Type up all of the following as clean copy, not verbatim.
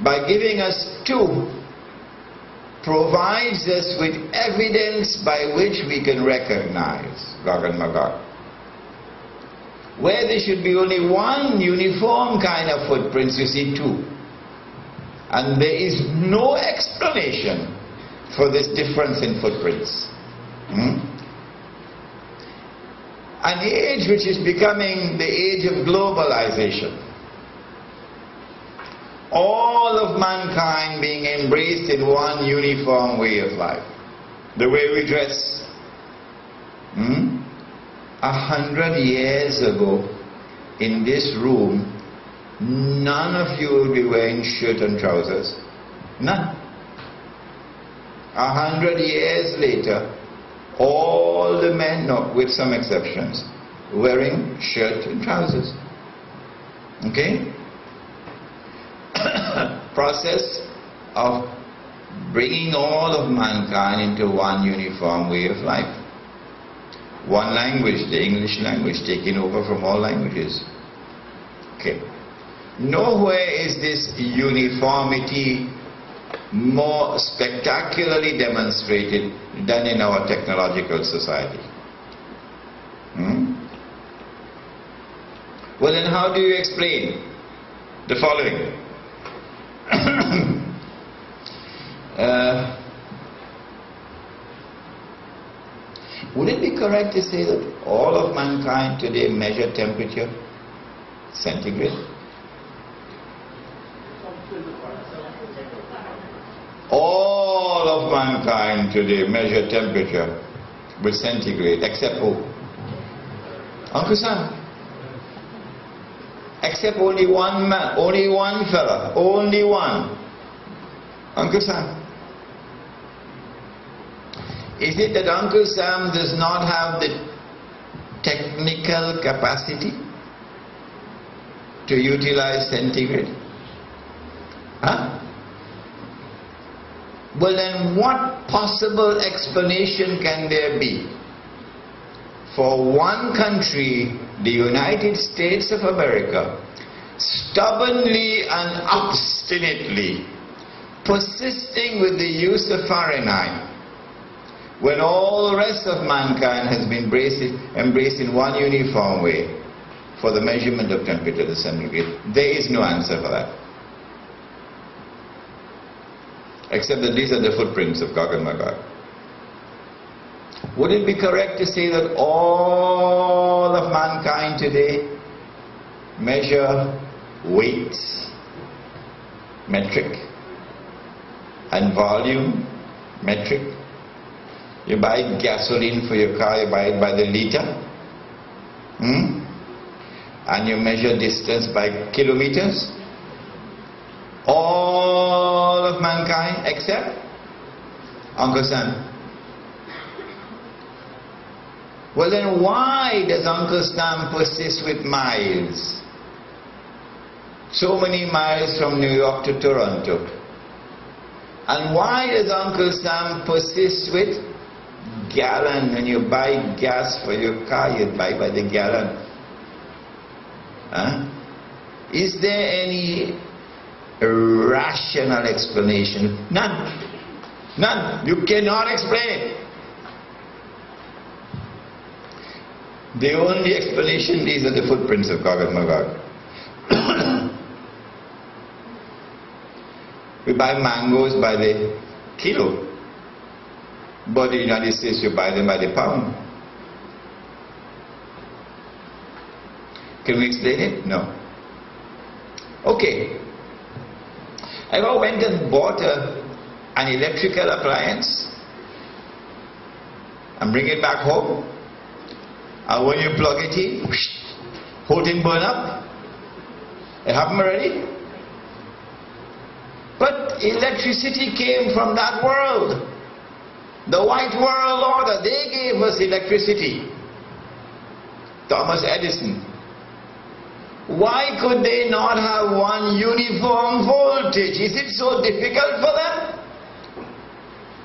by giving us two, provides us with evidence by which we can recognize Gog and Magog. Where there should be only one uniform kind of footprints, you see two. And there is no explanation for this difference in footprints. An age which is becoming the age of globalization. All of mankind being embraced in one uniform way of life. The way we dress. 100 years ago, in this room, none of you will be wearing shirt and trousers. None. 100 years later, all the men, no, with some exceptions, wearing shirt and trousers. Okay? Process of bringing all of mankind into one uniform way of life. One language, the English language, taking over from all languages. Okay. Nowhere is this uniformity more spectacularly demonstrated than in our technological society. Well, then how do you explain the following? Would it be correct to say that all of mankind today measure temperature, centigrade? All of mankind today measure temperature with centigrade, except who? Uncle Sam. Except only one man, only one fella, only one. Uncle Sam. Is it that Uncle Sam does not have the technical capacity to utilize centigrade? Huh? Well, then what possible explanation can there be for one country, the United States of America, stubbornly and obstinately persisting with the use of Fahrenheit, when all the rest of mankind has been embraced in one uniform way for the measurement of temperature, the centigrade? There is no answer for that. Except that these are the footprints of Gog and Magog. Would it be correct to say that all of mankind today measure weight, metric, and volume, metric? You buy gasoline for your car, you buy it by the liter. And you measure distance by kilometers. All of mankind except Uncle Sam. Well, then why does Uncle Sam persist with miles? So many miles from New York to Toronto. And why does Uncle Sam persist with gallon? When you buy gas for your car, you buy by the gallon. Is there any rational explanation? None. None. You cannot explain it. The only explanation, these are the footprints of Gog and Magog. We buy mangoes by the kilo, but in the United States you buy them by the pound. Can we explain it? No. Okay. Ever went and bought an electrical appliance and bring it back home, and when you plug it in, whole thing burn up? It happened already? But electricity came from that world. The White World Order, they gave us electricity. Thomas Edison. Why could they not have one uniform voltage? Is it so difficult for them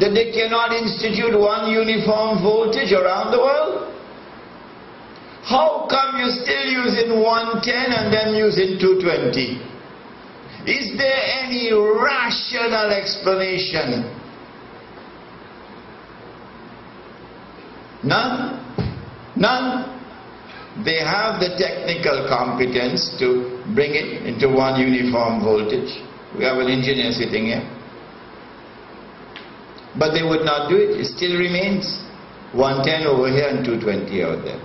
that they cannot institute one uniform voltage around the world? How come you're still using 110 and them using 220? Is there any rational explanation? None? None? They have the technical competence to bring it into one uniform voltage. We have an engineer sitting here. But they would not do it. It still remains 110 over here and 220 out there.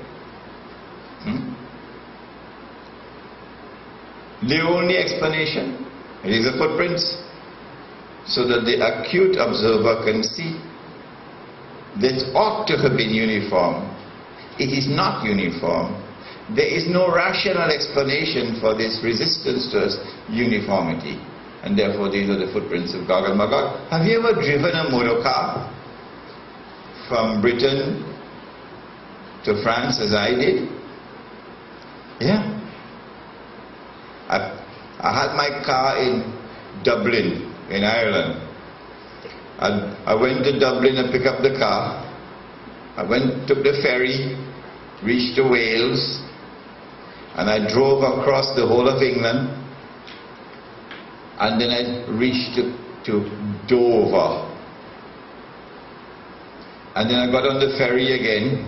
The only explanation, it is the footprints, so that the acute observer can see. That ought to have been uniform. It is not uniform. There is no rational explanation for this resistance to uniformity. And therefore these are the footprints of Gog and Magog. Have you ever driven a motor car from Britain to France as I did? Yeah. I had my car in Dublin, in Ireland. I went to Dublin and picked up the car. I took the ferry, reached to Wales, and I drove across the whole of England, and then I reached to Dover. And then I got on the ferry again,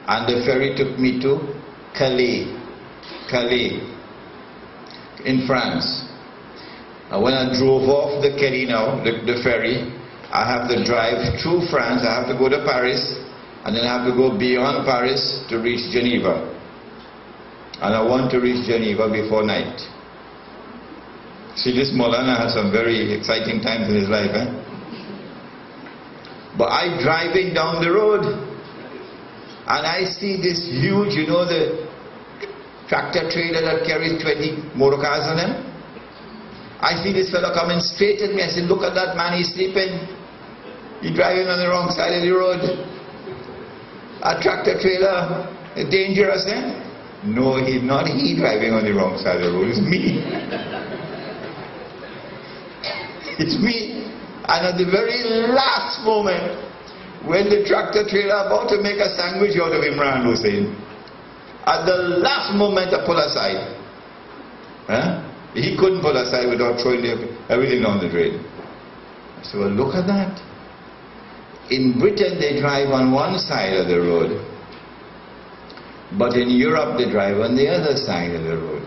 and the ferry took me to Calais, in France. And when I drove off the Calais now, the ferry, I have to drive through France, I have to go to Paris, and then I have to go beyond Paris to reach Geneva. And I want to reach Geneva before night. See, this Molana had some very exciting times in his life, eh? But I'm driving down the road, and I see this huge, you know, the tractor trailer that carries 20 motor cars on them. I see this fellow coming straight at me. I said, look at that man, he's sleeping. He's driving on the wrong side of the road. A tractor trailer, dangerous, eh? No, he's not he driving on the wrong side of the road, it's me. It's me. And at the very last moment, when the tractor trailer about to make a sandwich out of Imran Husein, at the last moment I pull aside. Huh? He couldn't pull aside without throwing everything down the drain. I said, well, look at that. In Britain they drive on one side of the road, but in Europe they drive on the other side of the road.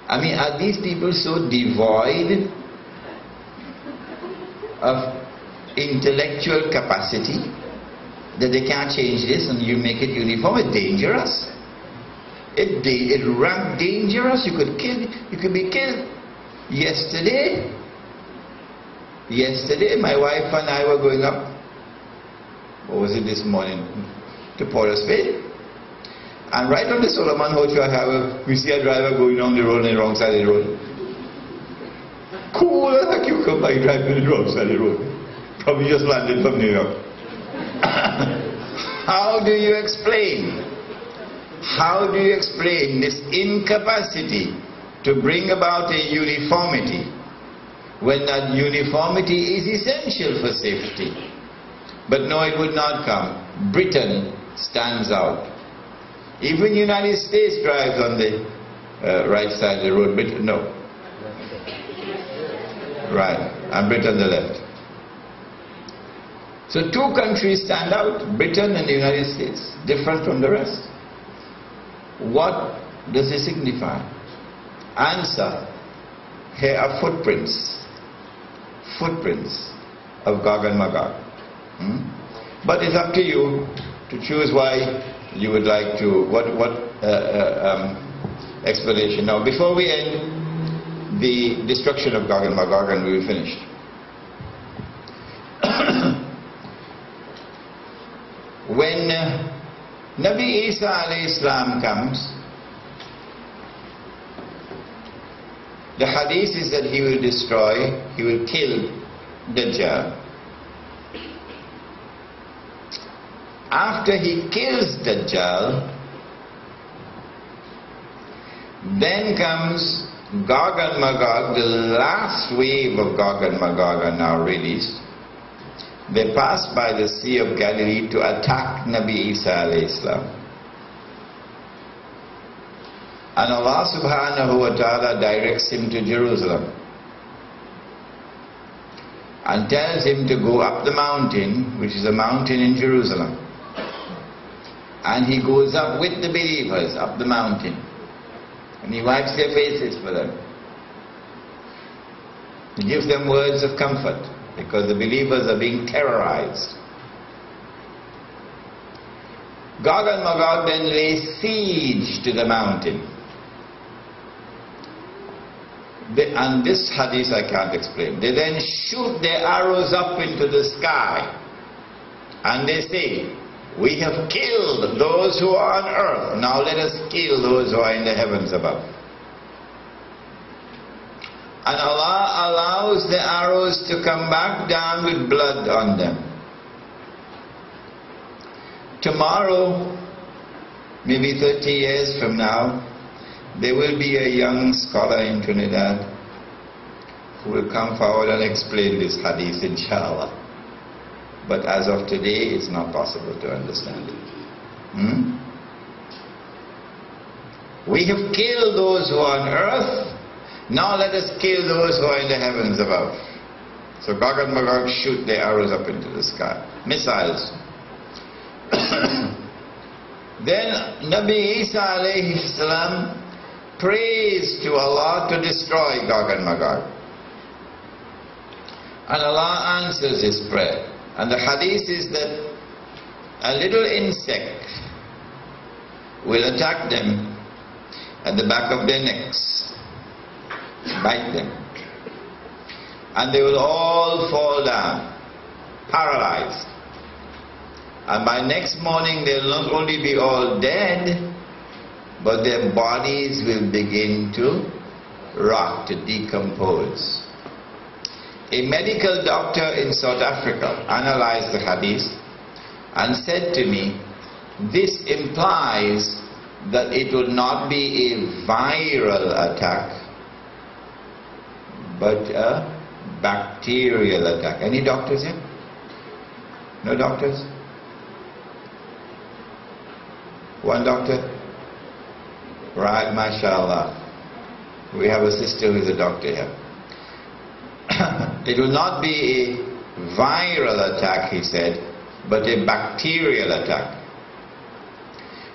I mean, are these people so devoid of intellectual capacity that they can't change this and you make it uniform? It's dangerous. It ranked dangerous. You could be killed. Yesterday, my wife and I were going up, what was it this morning, to Port of Spain. And right on the Solomon Hotel Highway, we see a driver going down the road on the wrong side of the road. Cool as a cucumber, he driving on the wrong side of the road. Probably just landed from New York. How do you explain? How do you explain this incapacity to bring about a uniformity when that uniformity is essential for safety? But no, it would not come. Britain stands out. Even the United States drives on the right side of the road. Britain, no. Right, and Britain the left. So two countries stand out, Britain and the United States, different from the rest. What does it signify? Answer. Here are footprints of Gog and Magog. But it's up to you to choose why you would like to, what explanation. Now before we end the destruction of Gog and Magog, and we will finish. When Nabi Isa alayhi salam comes, the hadith is that he will destroy, he will kill Dajjal. After he kills Dajjal, then comes Gog and Magog. The last wave of Gog and Magog are now released. They pass by the Sea of Galilee to attack Nabi Isa alayhi salam. And Allah subhanahu wa ta'ala directs him to Jerusalem and tells him to go up the mountain, which is a mountain in Jerusalem. And he goes up with the believers up the mountain, and he wipes their faces for them. He gives them words of comfort because the believers are being terrorized. Gog and Magog then lay siege to the mountain. And this hadith I can't explain. They then shoot their arrows up into the sky, and they say, "We have killed those who are on earth. Now let us kill those who are in the heavens above." And Allah allows the arrows to come back down with blood on them. Tomorrow, maybe 30 years from now, there will be a young scholar in Trinidad who will come forward and explain this hadith, inshallah. But as of today, it's not possible to understand it. We have killed those who are on earth. Now let us kill those who are in the heavens above. So Gog and Magog shoot their arrows up into the sky. Missiles. Then Nabi Isa alayhi salam prays to Allah to destroy Gog and Magog. And Allah answers his prayer. And the hadith is that a little insect will attack them at the back of their necks, bite them, and they will all fall down, paralyzed. And by next morning they will not only be all dead, but their bodies will begin to rot, to decompose. A medical doctor in South Africa analyzed the hadith and said to me, this implies that it would not be a viral attack, but a bacterial attack. Any doctors here? No doctors? One doctor? Right, mashallah. We have a sister who is a doctor here. It will not be a viral attack, he said, but a bacterial attack.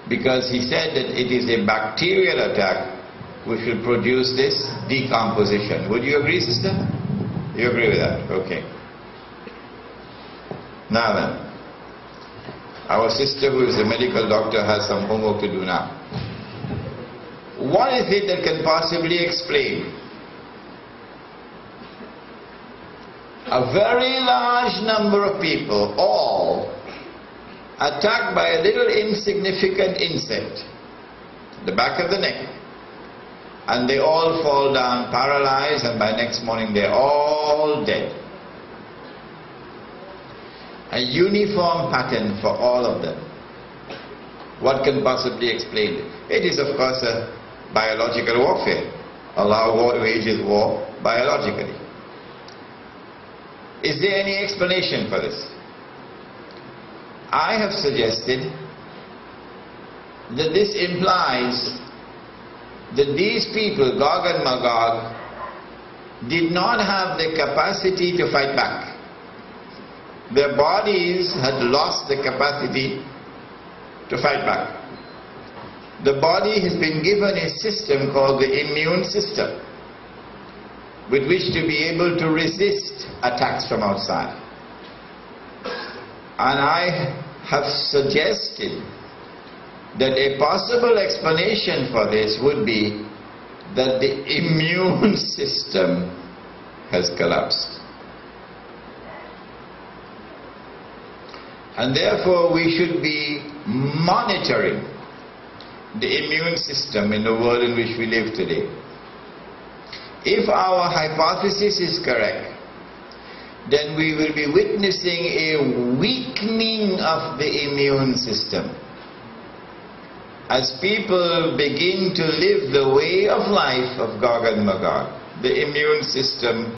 Because he said that it is a bacterial attack which will produce this decomposition. Would you agree, sister? You agree with that? Okay. Now then, our sister who is a medical doctor has some homework to do now. What is it that can possibly explain a very large number of people, all attacked by a little insignificant insect, the back of the neck, and they all fall down paralyzed, and by next morning they're all dead? A uniform pattern for all of them. What can possibly explain it? It is, of course, a biological warfare. Allah wages war biologically. Is there any explanation for this? I have suggested that this implies that these people, Gog and Magog, did not have the capacity to fight back. Their bodies had lost the capacity to fight back. The body has been given a system called the immune system, with which to be able to resist attacks from outside. And I have suggested that a possible explanation for this would be that the immune system has collapsed. And therefore we should be monitoring the immune system in the world in which we live today. If our hypothesis is correct, then we will be witnessing a weakening of the immune system as people begin to live the way of life of Gog and Magog. The immune system